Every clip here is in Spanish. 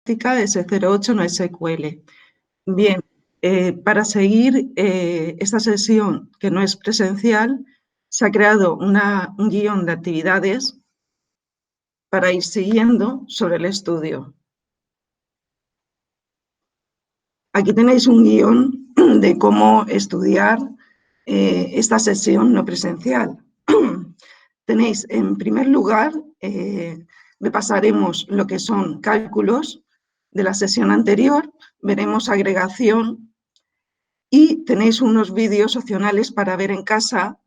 de S08 no SQL. Bien, para seguir esta sesión que no es presencial, se ha creado un guión de actividades para ir siguiendo sobre el estudio. Aquí tenéis un guión de cómo estudiar esta sesión no presencial. Tenéis, en primer lugar, repasaremos lo que son cálculos de la sesión anterior, veremos agregación y tenéis unos vídeos opcionales para ver en casa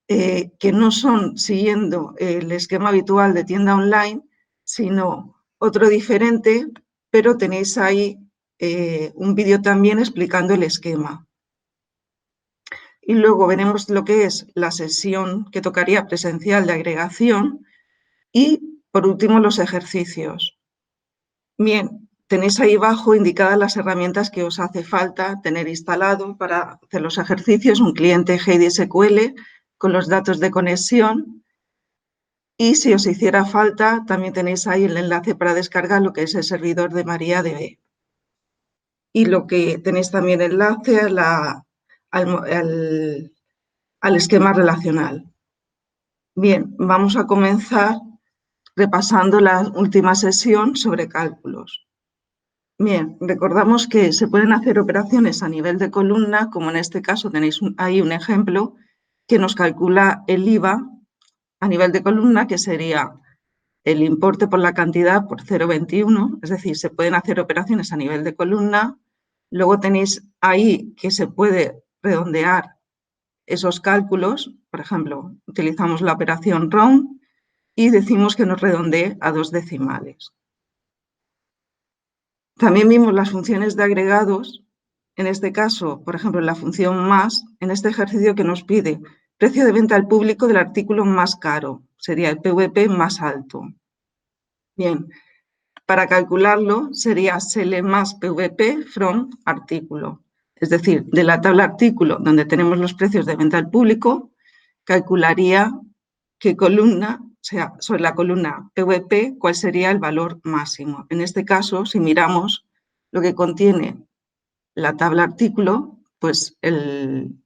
que no son siguiendo el esquema habitual de tienda online, sino otro diferente, pero tenéis ahí un vídeo también explicando el esquema. Y luego veremos lo que es la sesión que tocaría presencial de agregación y, por último, los ejercicios. Bien, tenéis ahí abajo indicadas las herramientas que os hace falta tener instalado para hacer los ejercicios, un cliente GDSQL con los datos de conexión. Y si os hiciera falta, también tenéis ahí el enlace para descargar lo que es el servidor de MariaDB. Y lo que tenéis también enlace al esquema relacional. Bien, vamos a comenzar repasando la última sesión sobre cálculos. Bien, recordamos que se pueden hacer operaciones a nivel de columna, como en este caso tenéis ahí un ejemplo que nos calcula el IVA a nivel de columna, que sería el importe por la cantidad por 0,21, es decir, se pueden hacer operaciones a nivel de columna. Luego tenéis ahí que se puede redondear esos cálculos, por ejemplo, utilizamos la operación round y decimos que nos redondee a 2 decimales. También vimos las funciones de agregados, en este caso, por ejemplo, la función más, en este ejercicio que nos pide precio de venta al público del artículo más caro, sería el PVP más alto. Bien, para calcularlo sería sele más PVP from artículo, es decir, de la tabla artículo donde tenemos los precios de venta al público, calcularía qué columna, o sea, sobre la columna PVP, cuál sería el valor máximo. En este caso, si miramos lo que contiene la tabla artículo, pues el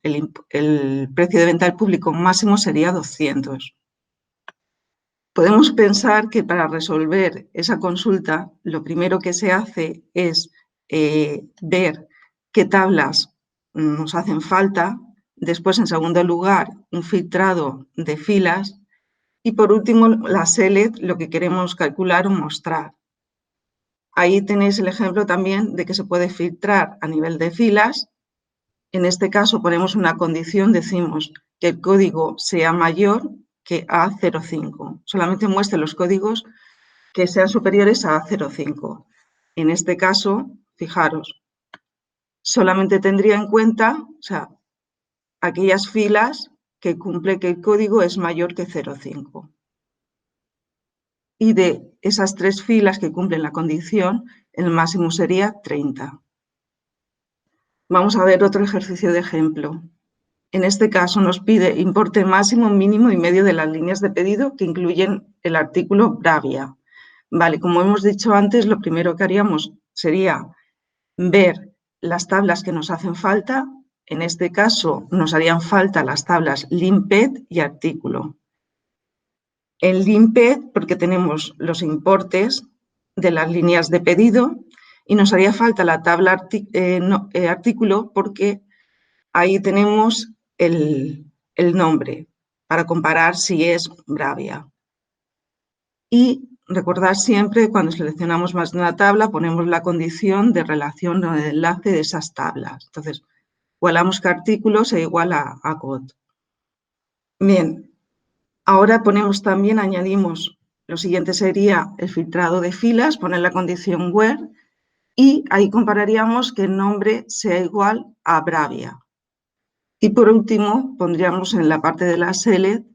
precio de venta al público máximo sería 200. Podemos pensar que para resolver esa consulta, lo primero que se hace es ver qué tablas nos hacen falta, después, en segundo lugar, un filtrado de filas y, por último, la select, lo que queremos calcular o mostrar. Ahí tenéis el ejemplo también de que se puede filtrar a nivel de filas. En este caso ponemos una condición, decimos que el código sea mayor que A05. Solamente muestre los códigos que sean superiores a A05. En este caso, fijaros, solamente tendría en cuenta, o sea, aquellas filas que cumple que el código es mayor que 0,5. Y de esas 3 filas que cumplen la condición, el máximo sería 30. Vamos a ver otro ejercicio de ejemplo. En este caso nos pide importe máximo, mínimo y medio de las líneas de pedido que incluyen el artículo Bravia. Vale, como hemos dicho antes, lo primero que haríamos sería ver las tablas que nos hacen falta. En este caso nos harían falta las tablas limped y artículo. En limped porque tenemos los importes de las líneas de pedido y nos haría falta la tabla artículo porque ahí tenemos el nombre para comparar si es Bravia. Y recordar siempre, cuando seleccionamos más de una tabla, ponemos la condición de relación o de enlace de esas tablas. Entonces, igualamos que artículo sea igual a code. Bien, ahora ponemos también, añadimos, lo siguiente sería el filtrado de filas, poner la condición where, y ahí compararíamos que el nombre sea igual a Bravia. Y por último, pondríamos en la parte de la select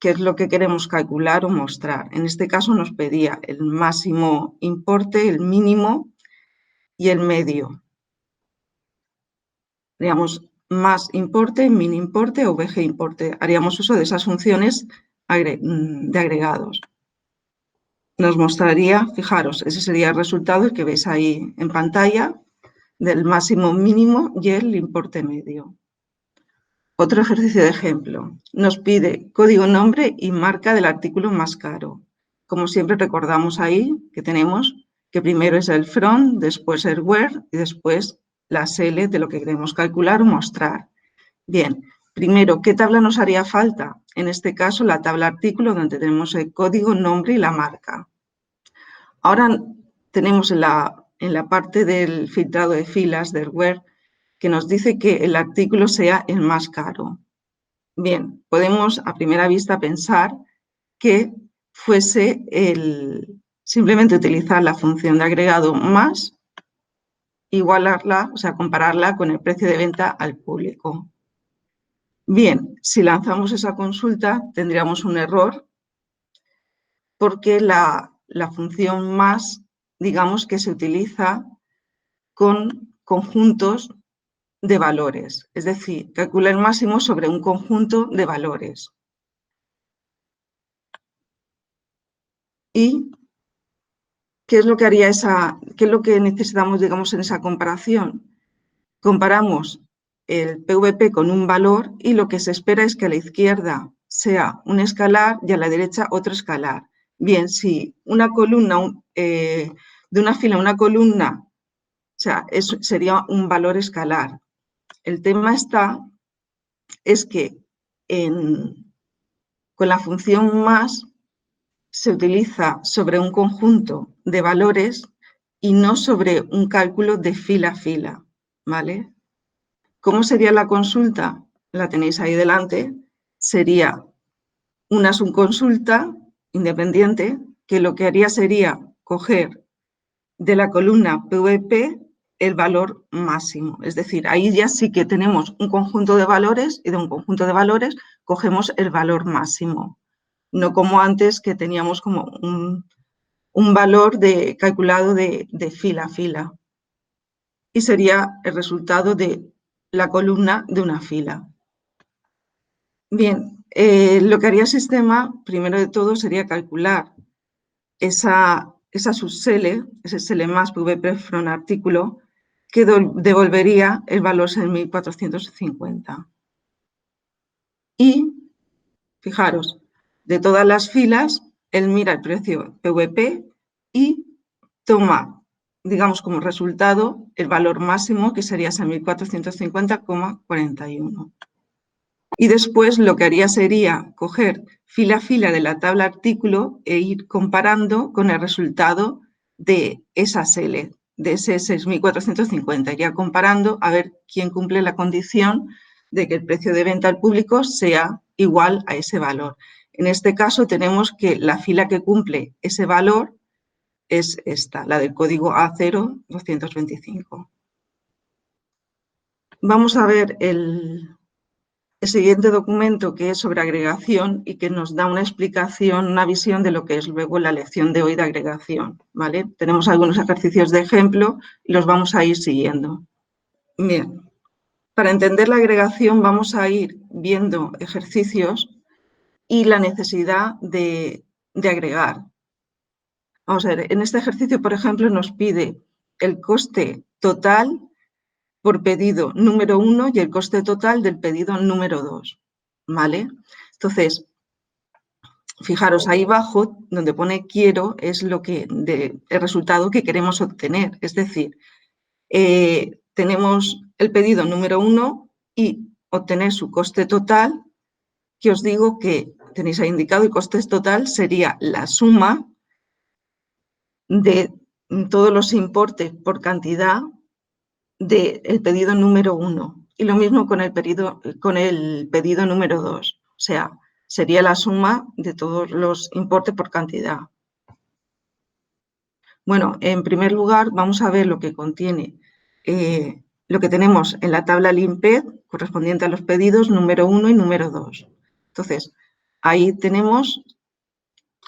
qué es lo que queremos calcular o mostrar. En este caso nos pedía el máximo importe, el mínimo y el medio. Haríamos más importe, min importe o VG importe. Haríamos uso de esas funciones de agregados. nos mostraría, fijaros, ese sería el resultado, el que veis ahí en pantalla, del máximo mínimo y el importe medio. Otro ejercicio de ejemplo. Nos pide código nombre y marca del artículo más caro. Como siempre recordamos ahí que tenemos que primero es el from, después el where y después la SL de lo que queremos calcular o mostrar. Bien, primero, ¿qué tabla nos haría falta? En este caso, la tabla artículo donde tenemos el código, nombre y la marca. Ahora tenemos en la parte del filtrado de filas del where que nos dice que el artículo sea el más caro. Bien, podemos a primera vista pensar que fuese simplemente utilizar la función de agregado más, igualarla, o sea, compararla con el precio de venta al público. Bien, si lanzamos esa consulta tendríamos un error porque la función más, digamos que se utiliza con conjuntos de valores, es decir, calcula el máximo sobre un conjunto de valores. ¿Y qué es lo que haría qué es lo que necesitamos, digamos, en esa comparación? Comparamos el PVP con un valor y lo que se espera es que a la izquierda sea un escalar y a la derecha otro escalar. Bien, si una columna, de una fila a una columna, o sea, eso sería un valor escalar. El tema es que con la función más se utiliza sobre un conjunto de valores y no sobre un cálculo de fila a fila, ¿vale? ¿Cómo sería la consulta? La tenéis ahí delante. Sería una subconsulta independiente que lo que haría sería coger de la columna PVP el valor máximo. Es decir, ahí ya sí que tenemos un conjunto de valores y de un conjunto de valores cogemos el valor máximo. No como antes que teníamos como un valor calculado de fila a fila. Y sería el resultado de la columna de una fila. Bien, lo que haría el sistema, primero de todo, sería calcular esa subsele, ese SL más PVP from artículo, que devolvería el valor 6.450. Y, fijaros, de todas las filas, él mira el precio PVP y toma, digamos, como resultado el valor máximo, que sería 6.450,41. Y después lo que haría sería coger fila a fila de la tabla artículo e ir comparando con el resultado de esa SL, de ese 6.450. Iría comparando a ver quién cumple la condición de que el precio de venta al público sea igual a ese valor. En este caso tenemos que la fila que cumple ese valor es esta, la del código A0225. Vamos a ver el siguiente documento, que es sobre agregación y que nos da una explicación, una visión de lo que es luego la lección de hoy de agregación, ¿vale? Tenemos algunos ejercicios de ejemplo y los vamos a ir siguiendo. Bien, para entender la agregación vamos a ir viendo ejercicios y la necesidad de agregar. Vamos a ver, en este ejercicio, por ejemplo, nos pide el coste total por pedido número 1 y el coste total del pedido número 2, ¿vale? Entonces, fijaros ahí abajo, donde pone quiero, es el resultado que queremos obtener. Es decir, tenemos el pedido número 1 y obtener su coste total, que os digo que tenéis ahí indicado, el coste total sería la suma de todos los importes por cantidad del pedido número 1 y lo mismo con el pedido número 2, o sea, sería la suma de todos los importes por cantidad. Bueno, en primer lugar vamos a ver lo que contiene, lo que tenemos en la tabla LIMPED correspondiente a los pedidos número 1 y número 2. Entonces, ahí tenemos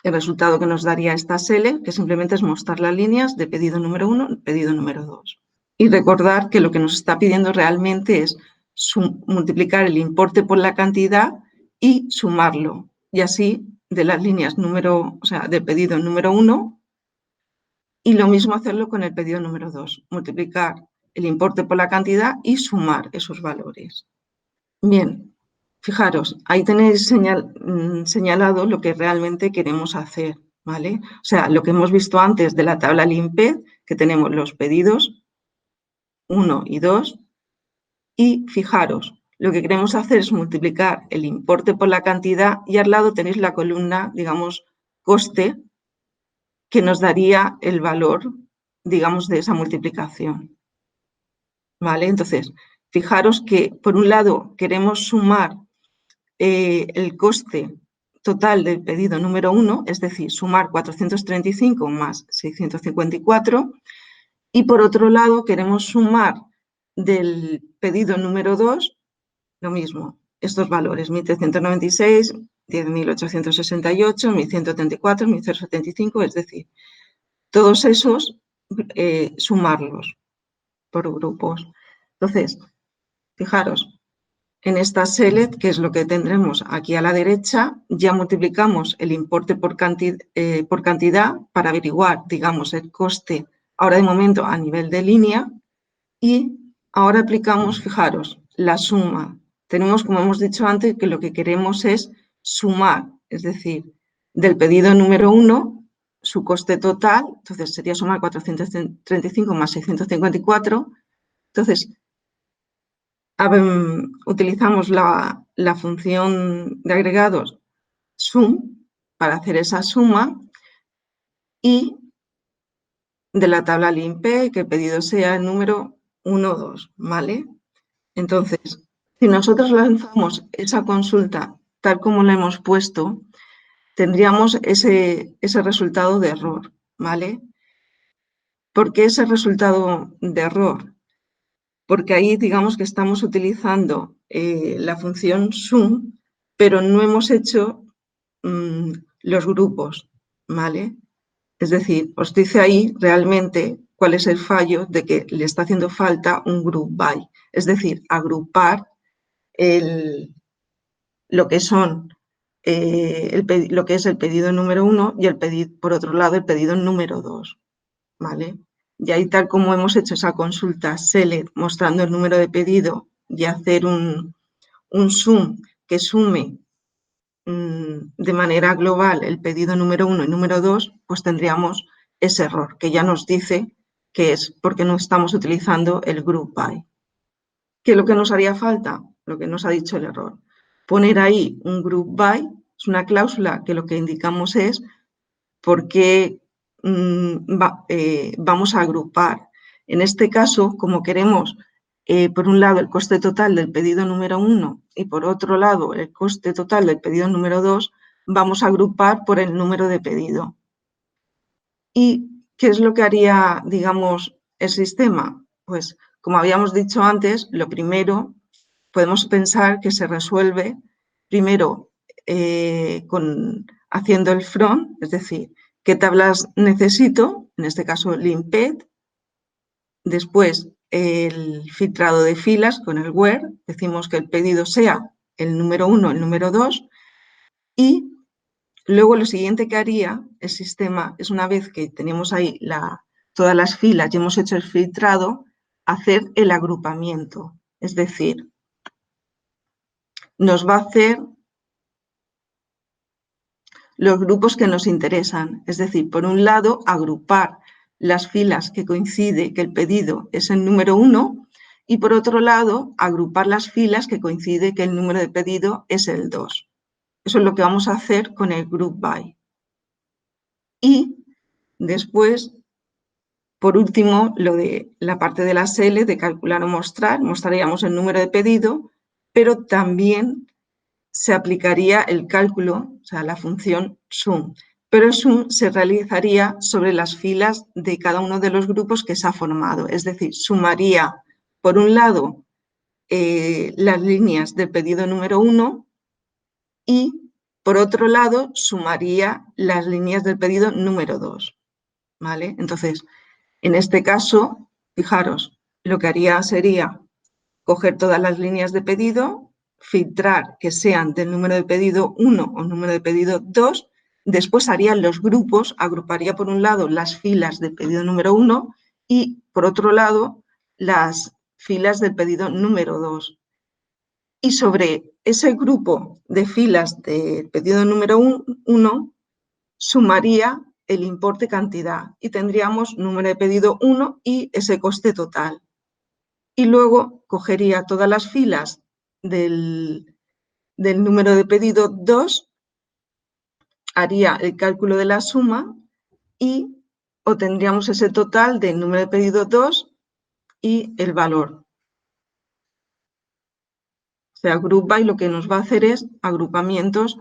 el resultado que nos daría esta SL, que simplemente es mostrar las líneas de pedido número 1 y pedido número 2. Y recordar que lo que nos está pidiendo realmente es multiplicar el importe por la cantidad y sumarlo. Y así de las líneas del pedido número 1 y lo mismo hacerlo con el pedido número 2, multiplicar el importe por la cantidad y sumar esos valores. Bien, fijaros, ahí tenéis señalado lo que realmente queremos hacer, ¿vale? O sea, lo que hemos visto antes de la tabla LIMPED, que tenemos los pedidos 1 y 2, y fijaros, lo que queremos hacer es multiplicar el importe por la cantidad y al lado tenéis la columna, digamos, coste, que nos daría el valor, digamos, de esa multiplicación, ¿vale? Entonces, fijaros que, por un lado, queremos sumar el coste total del pedido número 1, es decir, sumar 435 más 654, y por otro lado queremos sumar del pedido número 2, lo mismo, estos valores, 1.396, 10.868, 1.134, 1.075, es decir, todos esos sumarlos por grupos. Entonces, fijaros, en esta select, que es lo que tendremos aquí a la derecha, ya multiplicamos el importe por cantidad para averiguar, digamos, el coste ahora de momento a nivel de línea y ahora aplicamos, fijaros, la suma. Tenemos, como hemos dicho antes, que lo que queremos es sumar, es decir, del pedido número 1, su coste total, entonces sería sumar 435 más 654, entonces utilizamos la función de agregados sum para hacer esa suma y de la tabla LIMPE que el pedido sea el número 1, 2, ¿vale? Entonces, si nosotros lanzamos esa consulta tal como la hemos puesto, tendríamos ese resultado de error, ¿vale? ¿Por qué ese resultado de error? Porque ahí digamos que estamos utilizando la función sum, pero no hemos hecho los grupos, ¿vale? Es decir, os dice ahí realmente cuál es el fallo de que le está haciendo falta un group by, es decir, agrupar lo que son lo que es el pedido número 1 y por otro lado el pedido número 2, ¿vale? Y ahí tal como hemos hecho esa consulta select mostrando el número de pedido y hacer un sum que sume de manera global el pedido número 1 y número 2, pues tendríamos ese error que ya nos dice que es porque no estamos utilizando el group by. ¿Qué es lo que nos haría falta? Lo que nos ha dicho el error. Poner ahí un group by es una cláusula que lo que indicamos es por qué vamos a agrupar. En este caso, como queremos, por un lado, el coste total del pedido número 1 y por otro lado, el coste total del pedido número 2, vamos a agrupar por el número de pedido. ¿Y qué es lo que haría, digamos, el sistema? Pues, como habíamos dicho antes, lo primero, podemos pensar que se resuelve primero haciendo el from, es decir, qué tablas necesito, en este caso LIMPED, después el filtrado de filas con el where, decimos que el pedido sea el número 1, el número 2, y luego lo siguiente que haría el sistema es, una vez que tenemos ahí todas las filas y hemos hecho el filtrado, hacer el agrupamiento, es decir, nos va a hacer los grupos que nos interesan, es decir, por un lado, agrupar las filas que coincide que el pedido es el número 1 y por otro lado, agrupar las filas que coincide que el número de pedido es el 2. Eso es lo que vamos a hacer con el group by. Y después, por último, lo de la parte de la SL de calcular o mostrar, mostraríamos el número de pedido, pero también se aplicaría el cálculo, o sea, la función sum, pero el sum se realizaría sobre las filas de cada uno de los grupos que se ha formado, es decir, sumaría, por un lado, las líneas del pedido número 1 y, por otro lado, sumaría las líneas del pedido número 2, ¿vale? Entonces, en este caso, fijaros, lo que haría sería coger todas las líneas de pedido, filtrar que sean del número de pedido 1 o número de pedido 2, después haría los grupos, agruparía por un lado las filas del pedido número 1 y por otro lado las filas del pedido número 2. Y sobre ese grupo de filas del pedido número 1 sumaría el importe cantidad y tendríamos número de pedido 1 y ese coste total. Y luego cogería todas las filas del número de pedido 2, haría el cálculo de la suma y obtendríamos ese total del número de pedido 2 y el valor. O sea, group by lo que nos va a hacer es agrupamientos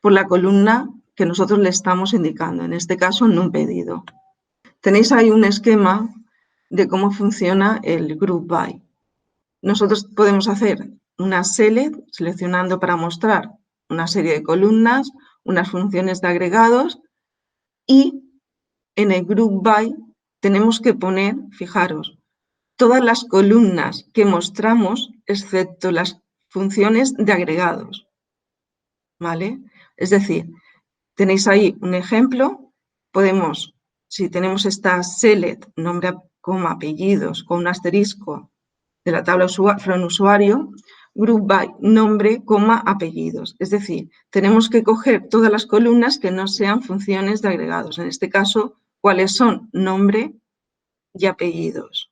por la columna que nosotros le estamos indicando, en este caso en un pedido. Tenéis ahí un esquema de cómo funciona el group by. Nosotros podemos hacer una select seleccionando para mostrar una serie de columnas, unas funciones de agregados y en el group by tenemos que poner, fijaros, todas las columnas que mostramos excepto las funciones de agregados, ¿vale? Es decir, tenéis ahí un ejemplo, podemos, si tenemos esta select, nombre, coma, apellidos, con un asterisco de la tabla from usuario, group by, nombre, coma, apellidos. Es decir, tenemos que coger todas las columnas que no sean funciones de agregados. En este caso, ¿cuáles son? Nombre y apellidos.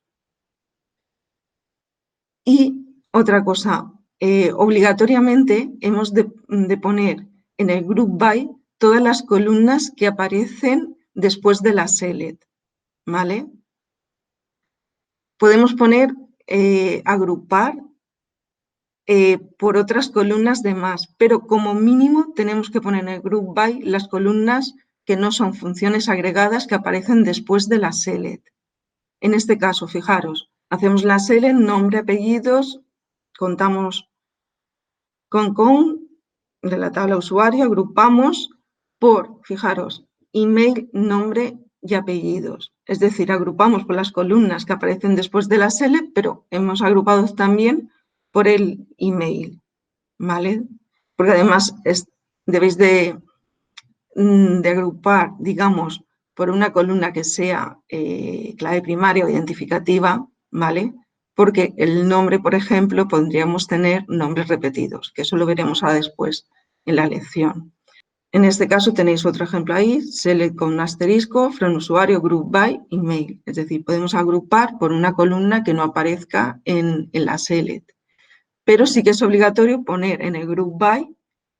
Y otra cosa, obligatoriamente hemos de poner en el group by todas las columnas que aparecen después de la select, ¿vale? Podemos poner, agrupar por otras columnas de más, pero como mínimo tenemos que poner en el group by las columnas que no son funciones agregadas que aparecen después de la select. En este caso, fijaros, hacemos la select, nombre, apellidos, contamos con de la tabla usuario, agrupamos por, fijaros, email, nombre y apellidos. Es decir, agrupamos por las columnas que aparecen después de la select, pero hemos agrupado también por el email, ¿vale? Porque además debéis de agrupar, digamos, por una columna que sea clave primaria o identificativa, ¿vale? Porque el nombre, por ejemplo, podríamos tener nombres repetidos, que eso lo veremos ahora después en la lección. En este caso tenéis otro ejemplo ahí, select con un asterisco, from usuario, group by, email. Es decir, podemos agrupar por una columna que no aparezca en la select. Pero sí que es obligatorio poner en el group by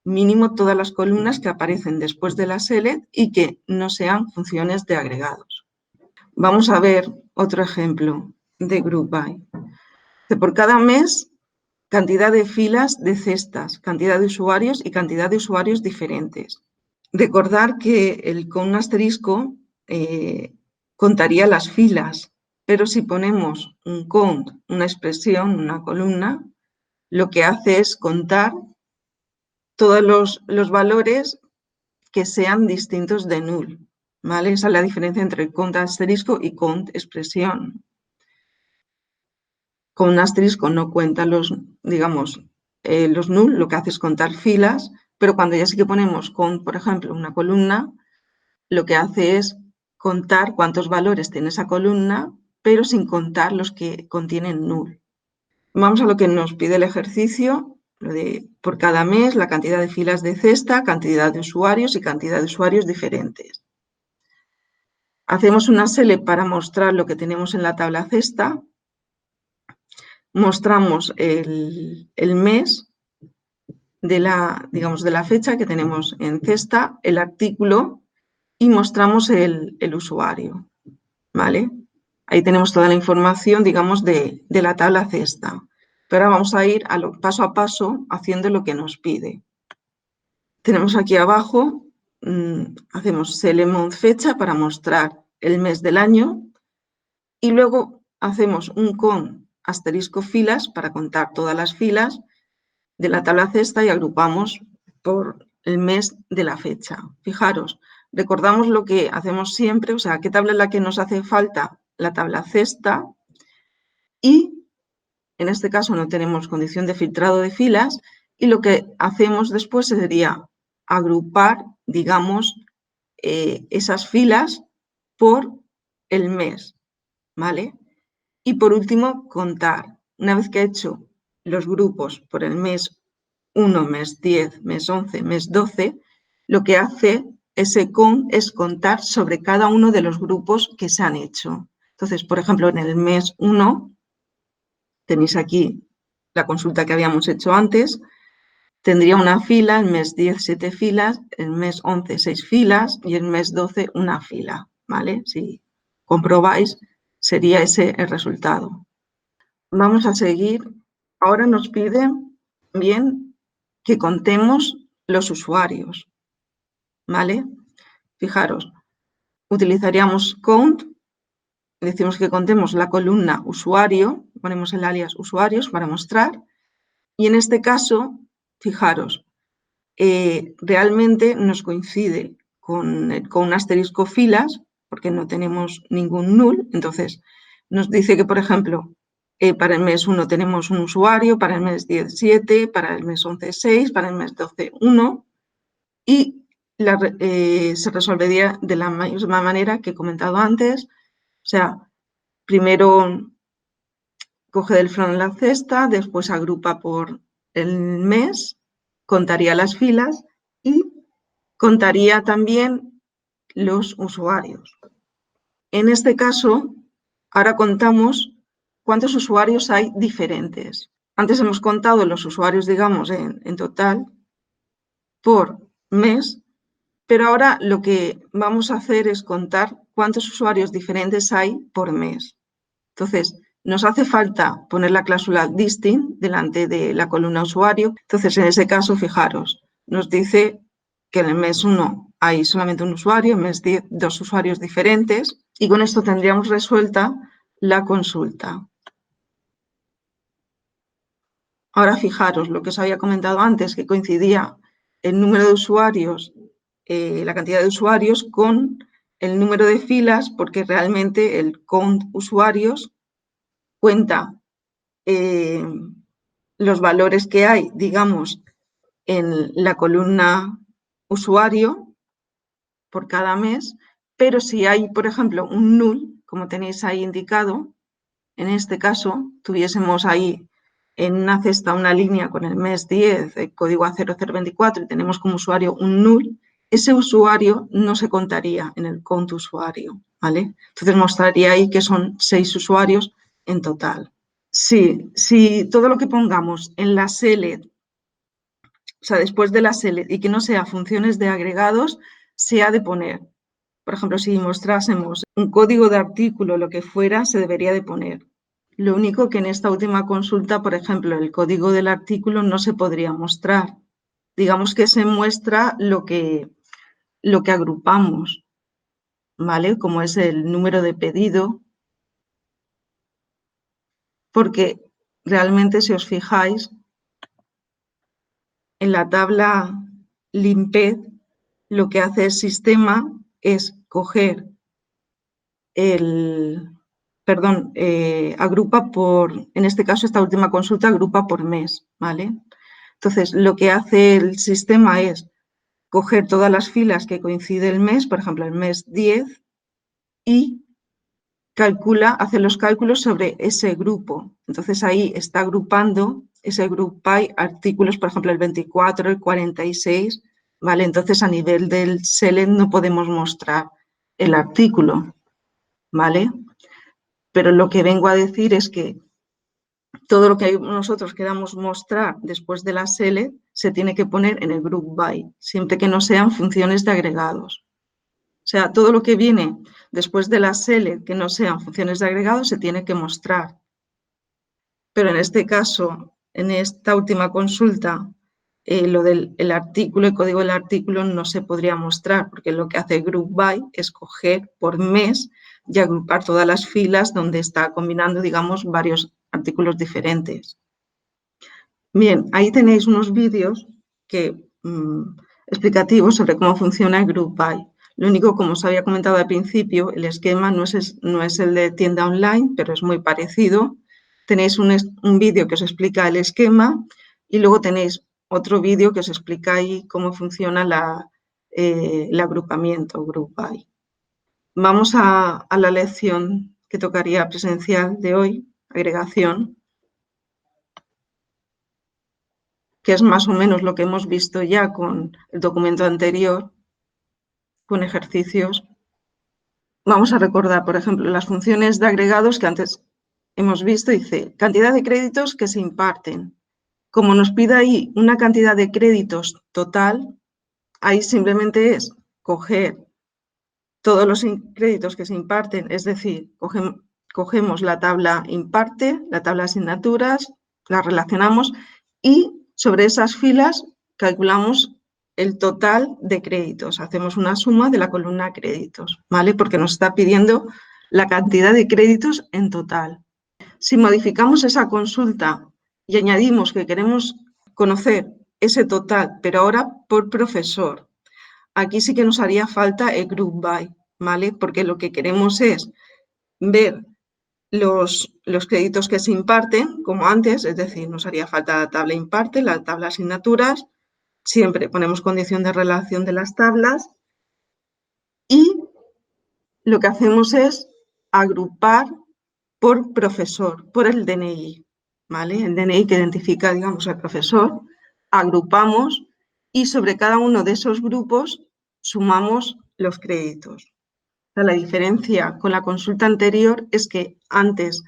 mínimo todas las columnas que aparecen después de la select y que no sean funciones de agregados. Vamos a ver otro ejemplo de group by. Por cada mes, cantidad de filas de cestas, cantidad de usuarios y cantidad de usuarios diferentes. Recordar que el con un asterisco contaría las filas, pero si ponemos un count, una expresión, una columna, lo que hace es contar todos los valores que sean distintos de null, ¿vale? Esa es la diferencia entre count asterisco y count expresión. Con un asterisco no cuenta los, digamos, los null, lo que hace es contar filas, pero cuando ya sí que ponemos count, por ejemplo, una columna, lo que hace es contar cuántos valores tiene esa columna, pero sin contar los que contienen null. Vamos a lo que nos pide el ejercicio, lo de por cada mes, la cantidad de filas de cesta, cantidad de usuarios y cantidad de usuarios diferentes. Hacemos una select para mostrar lo que tenemos en la tabla cesta. Mostramos el mes de la fecha que tenemos en cesta, el artículo y mostramos el usuario, ¿vale? Ahí tenemos toda la información, digamos, de la tabla cesta. Pero ahora vamos a ir paso a paso haciendo lo que nos pide. Tenemos aquí abajo, hacemos select month fecha para mostrar el mes del año y luego hacemos un con asterisco filas para contar todas las filas de la tabla cesta y agrupamos por el mes de la fecha. Fijaros, recordamos lo que hacemos siempre, o sea, qué tabla es la que nos hace falta, la tabla cesta, y en este caso no tenemos condición de filtrado de filas, y lo que hacemos después sería agrupar, digamos, esas filas por el mes, ¿vale? Y por último, contar. Una vez que he hecho los grupos por el mes 1, mes 10, mes 11, mes 12, lo que hace ese con es contar sobre cada uno de los grupos que se han hecho. Entonces, por ejemplo, en el mes 1, tenéis aquí la consulta que habíamos hecho antes, tendría una fila, el mes 10 7 filas, el mes 11 6 filas y el mes 12 una fila, ¿vale? Si comprobáis, sería ese el resultado. Vamos a seguir. Ahora nos piden bien que contemos los usuarios, ¿vale? Fijaros, utilizaríamos count, decimos que contemos la columna usuario, ponemos el alias usuarios para mostrar, y en este caso, fijaros, realmente nos coincide con un asterisco filas, porque no tenemos ningún null, entonces nos dice que, por ejemplo, para el mes 1 tenemos un usuario, para el mes 10, 7, para el mes 11, 6, para el mes 12, 1, y se resolvería de la misma manera que he comentado antes, o sea, primero coge del front la cesta, después agrupa por el mes, contaría las filas y contaría también los usuarios. En este caso, ahora contamos cuántos usuarios hay diferentes. Antes hemos contado los usuarios, digamos, en total por mes, pero ahora lo que vamos a hacer es contar cuántos usuarios diferentes hay por mes. Entonces, nos hace falta poner la cláusula distinct delante de la columna usuario. Entonces, en ese caso, fijaros, nos dice que en el mes 1 hay solamente un usuario, en el mes 10 dos usuarios diferentes, y con esto tendríamos resuelta la consulta. Ahora fijaros lo que os había comentado antes, que coincidía el número de usuarios, la cantidad de usuarios con el número de filas, porque realmente el count usuarios cuenta los valores que hay, digamos, en la columna usuario por cada mes, pero si hay, por ejemplo, un null, como tenéis ahí indicado, en este caso, tuviésemos ahí en una cesta una línea con el mes 10, el código A0024, y tenemos como usuario un null, ese usuario no se contaría en el count usuario, ¿vale? Entonces mostraría ahí que son 6 usuarios en total. Sí, si todo lo que pongamos en la select, o sea, después de la select y que no sea funciones de agregados, se ha de poner. Por ejemplo, si mostrásemos un código de artículo, lo que fuera, se debería de poner. Lo único que en esta última consulta, por ejemplo, el código del artículo no se podría mostrar. Digamos que se muestra lo que agrupamos, ¿vale? Como es el número de pedido, porque realmente, si os fijáis, en la tabla limped, lo que hace el sistema es coger agrupa por, en este caso, esta última consulta agrupa por mes, ¿vale? Entonces, lo que hace el sistema es coger todas las filas que coincide el mes, por ejemplo, el mes 10, y hace los cálculos sobre ese grupo. Entonces, ahí está agrupando ese group by artículos, por ejemplo, el 24, el 46, ¿vale? Entonces, a nivel del select no podemos mostrar el artículo, ¿vale? Pero lo que vengo a decir es que todo lo que nosotros queramos mostrar después de la select se tiene que poner en el group by, siempre que no sean funciones de agregados. O sea, todo lo que viene después de la select que no sean funciones de agregados se tiene que mostrar. Pero en este caso, en esta última consulta, lo del artículo, el código del artículo no se podría mostrar, porque lo que hace group by es coger por mes y agrupar todas las filas donde está combinando, digamos, varios artículos diferentes. Bien, ahí tenéis unos vídeos explicativos sobre cómo funciona el group by. Lo único, como os había comentado al principio, el esquema no es el de tienda online, pero es muy parecido. Tenéis un vídeo que os explica el esquema y luego tenéis otro vídeo que os explica ahí cómo funciona el agrupamiento, Group By. Vamos a la lección que tocaría presencial de hoy, agregación, que es más o menos lo que hemos visto ya con el documento anterior, con ejercicios. Vamos a recordar, por ejemplo, las funciones de agregados que antes hemos visto. Dice, cantidad de créditos que se imparten. Como nos pide ahí una cantidad de créditos total, ahí simplemente es coger todos los créditos que se imparten, es decir, cogemos la tabla imparte, la tabla asignaturas, las relacionamos y sobre esas filas calculamos el total de créditos. Hacemos una suma de la columna créditos, ¿vale? Porque nos está pidiendo la cantidad de créditos en total. Si modificamos esa consulta y añadimos que queremos conocer ese total, pero ahora por profesor, aquí sí que nos haría falta el Group By, ¿vale? Porque lo que queremos es ver los créditos que se imparten, como antes, es decir, nos haría falta la tabla imparte, la tabla asignaturas, siempre ponemos condición de relación de las tablas y lo que hacemos es agrupar por profesor, por el DNI, ¿vale? El DNI que identifica, digamos, al profesor, agrupamos y sobre cada uno de esos grupos sumamos los créditos. O sea, la diferencia con la consulta anterior es que antes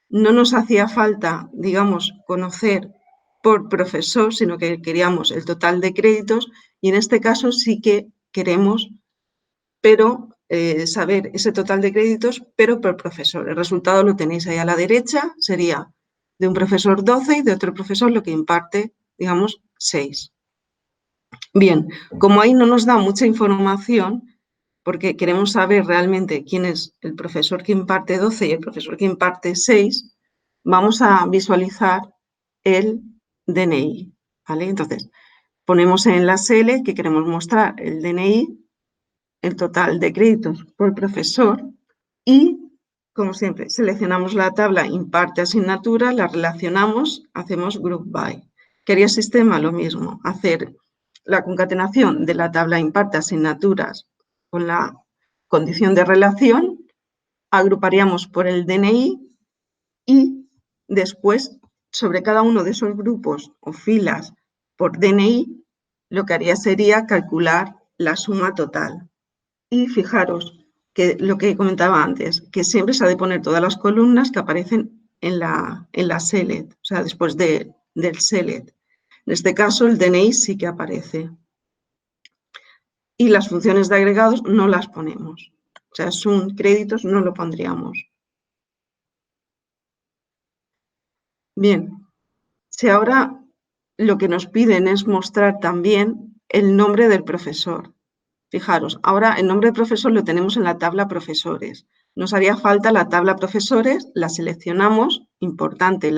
no nos hacía falta, digamos, conocer por profesor, sino que queríamos el total de créditos y en este caso sí que queremos, pero saber ese total de créditos, pero por profesor. El resultado lo tenéis ahí a la derecha, sería de un profesor 12 y de otro profesor lo que imparte, digamos, 6. Bien, como ahí no nos da mucha información, porque queremos saber realmente quién es el profesor que imparte 12 y el profesor que imparte 6, vamos a visualizar el DNI, ¿vale? Entonces, ponemos en la SL que queremos mostrar el DNI, el total de créditos por profesor y, como siempre, seleccionamos la tabla imparte asignatura, la relacionamos, hacemos Group By. Quería sistema lo mismo, hacer la concatenación de la tabla imparte asignaturas con la condición de relación, agruparíamos por el DNI y después, sobre cada uno de esos grupos o filas por DNI, lo que haría sería calcular la suma total. Y fijaros que lo que comentaba antes, que siempre se ha de poner todas las columnas que aparecen en la select, o sea, después del select. En este caso, el DNI sí que aparece. Y las funciones de agregados no las ponemos. O sea, son créditos, no lo pondríamos. Bien, si ahora lo que nos piden es mostrar también el nombre del profesor. Fijaros, ahora el nombre del profesor lo tenemos en la tabla profesores. Nos haría falta la tabla profesores, la seleccionamos, importante,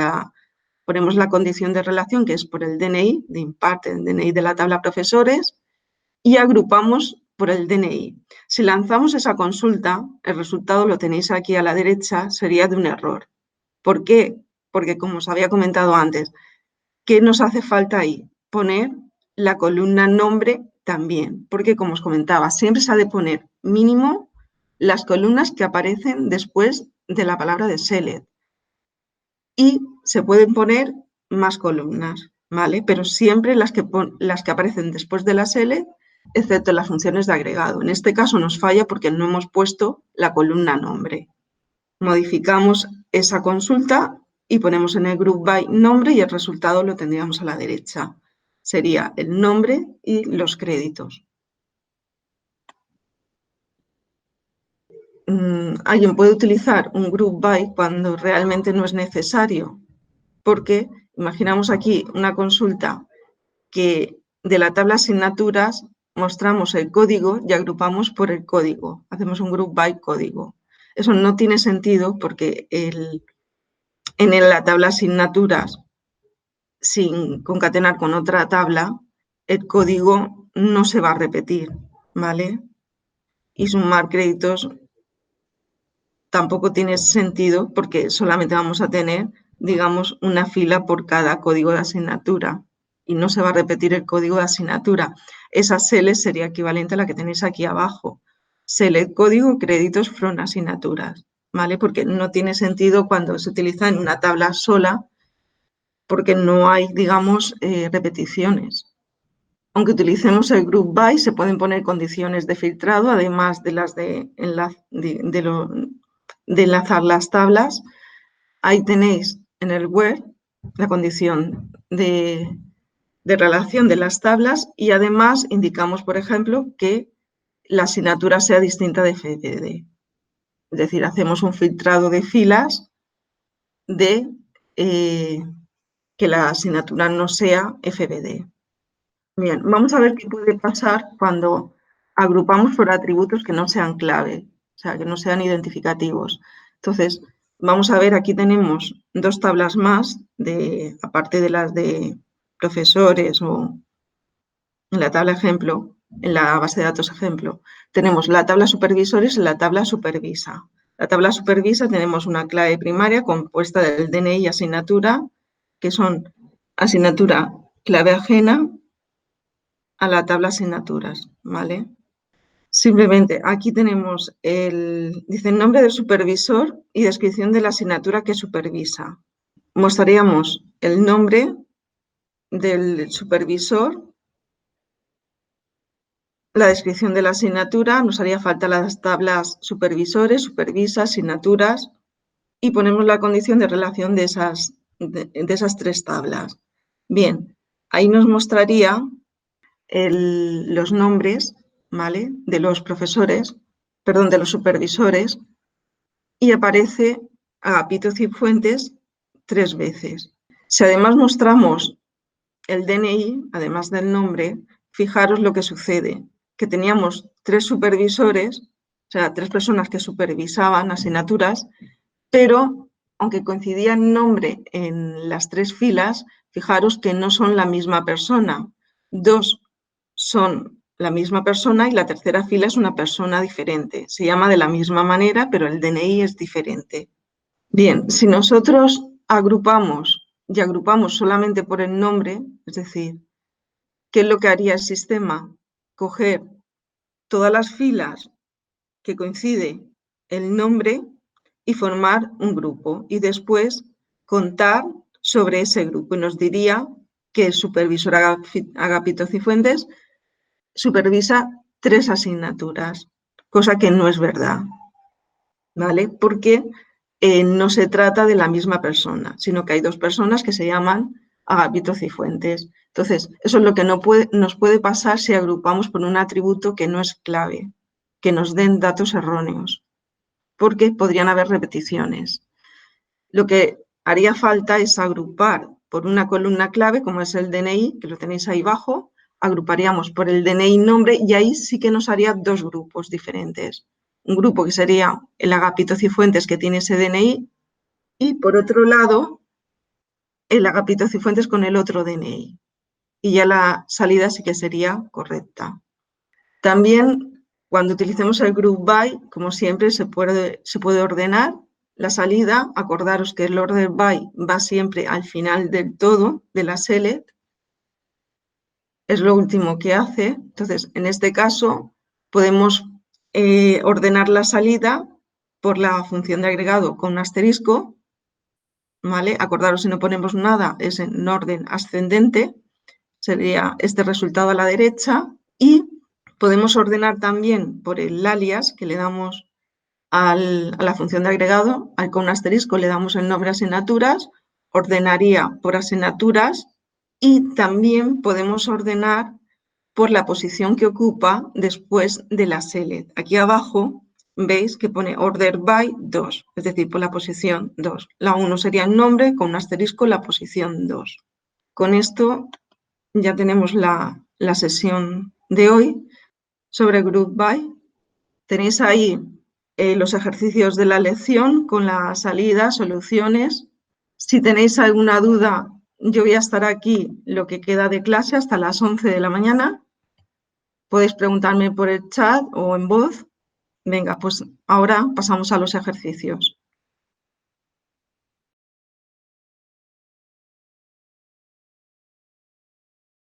ponemos la condición de relación que es por el DNI, de imparte, el DNI de la tabla profesores, y agrupamos por el DNI. Si lanzamos esa consulta, el resultado lo tenéis aquí a la derecha, sería de un error. ¿Por qué? Porque, como os había comentado antes, ¿qué nos hace falta ahí? Poner la columna nombre también, porque como os comentaba, siempre se ha de poner mínimo las columnas que aparecen después de la palabra de select. Y se pueden poner más columnas, ¿vale? Pero siempre las que aparecen después de la select, excepto las funciones de agregado. En este caso nos falla porque no hemos puesto la columna nombre. Modificamos esa consulta y ponemos en el Group By nombre y el resultado lo tendríamos a la derecha. Sería el nombre y los créditos. Alguien puede utilizar un Group By cuando realmente no es necesario, porque imaginamos aquí una consulta que de la tabla asignaturas mostramos el código y agrupamos por el código. Hacemos un Group By código. Eso no tiene sentido porque en la tabla asignaturas, sin concatenar con otra tabla, el código no se va a repetir, ¿vale? Y sumar créditos tampoco tiene sentido porque solamente vamos a tener, digamos, una fila por cada código de asignatura. y no se va a repetir el código de asignatura. Esa select sería equivalente a la que tenéis aquí abajo. Select código créditos from asignaturas, ¿vale? Porque no tiene sentido cuando se utiliza en una tabla sola, porque no hay, digamos, repeticiones. Aunque utilicemos el group by, se pueden poner condiciones de filtrado, además de las de enlazar las tablas. Ahí tenéis en el where la condición de relación de las tablas y además indicamos, por ejemplo, que la asignatura sea distinta de FBD. Es decir, hacemos un filtrado de filas de que la asignatura no sea FBD. Bien, vamos a ver qué puede pasar cuando agrupamos por atributos que no sean clave, o sea, que no sean identificativos. Entonces, vamos a ver, aquí tenemos dos tablas más, aparte de las de profesores o en la tabla ejemplo, en la base de datos ejemplo, tenemos la tabla supervisores y la tabla supervisa. La tabla supervisa tenemos una clave primaria compuesta del DNI y asignatura, que son asignatura clave ajena a la tabla asignaturas, ¿vale? Simplemente aquí tenemos dice el nombre del supervisor y descripción de la asignatura que supervisa. Mostraríamos el nombre del supervisor, la descripción de la asignatura, nos haría falta las tablas supervisores, supervisa, asignaturas y ponemos la condición de relación de esas tres tablas. Bien, ahí nos mostraría los nombres, ¿vale?, de los profesores, perdón, de los supervisores, y aparece Agapito Cifuentes 3 veces. Si además mostramos el DNI, además del nombre, fijaros lo que sucede, que teníamos 3 supervisores, o sea, 3 personas que supervisaban asignaturas, pero aunque coincidía el nombre en las 3 filas, fijaros que no son la misma persona. 2 son la misma persona y la tercera fila es una persona diferente. Se llama de la misma manera, pero el DNI es diferente. Bien, si nosotros agrupamos y agrupamos solamente por el nombre, es decir, ¿qué es lo que haría el sistema? Coger todas las filas que coincide el nombre y formar un grupo y después contar sobre ese grupo y nos diría que el supervisor Agapito Cifuentes supervisa 3 asignaturas, cosa que no es verdad, ¿vale? Porque no se trata de la misma persona, sino que hay 2 personas que se llaman Agapito Cifuentes. Entonces, eso es lo que nos puede pasar si agrupamos por un atributo que no es clave, que nos den datos erróneos, porque podrían haber repeticiones. Lo que haría falta es agrupar por una columna clave, como es el DNI, que lo tenéis ahí abajo, agruparíamos por el DNI nombre y ahí sí que nos haría 2 grupos diferentes. Un grupo que sería el Agapito Cifuentes que tiene ese DNI y por otro lado el Agapito Cifuentes con el otro DNI. Y ya la salida sí que sería correcta. También cuando utilicemos el group by, como siempre, se puede ordenar la salida. Acordaros que el order by va siempre al final del todo de la select. Es lo último que hace. Entonces, en este caso, podemos ordenar la salida por la función de agregado con un asterisco, ¿vale? Acordaros, si no ponemos nada, es en orden ascendente, sería este resultado a la derecha, y podemos ordenar también por el alias que le damos a la función de agregado, con un asterisco le damos el nombre asignaturas, ordenaría por asignaturas y también podemos ordenar por la posición que ocupa después de la select. Aquí abajo veis que pone order by 2, es decir, por la posición 2. La 1 sería el nombre, con un asterisco la posición 2. Con esto ya tenemos la sesión de hoy sobre group by. Tenéis ahí los ejercicios de la lección con la salida, soluciones. Si tenéis alguna duda, yo voy a estar aquí lo que queda de clase hasta las 11 de la mañana. Podéis preguntarme por el chat o en voz. Venga, pues ahora pasamos a los ejercicios.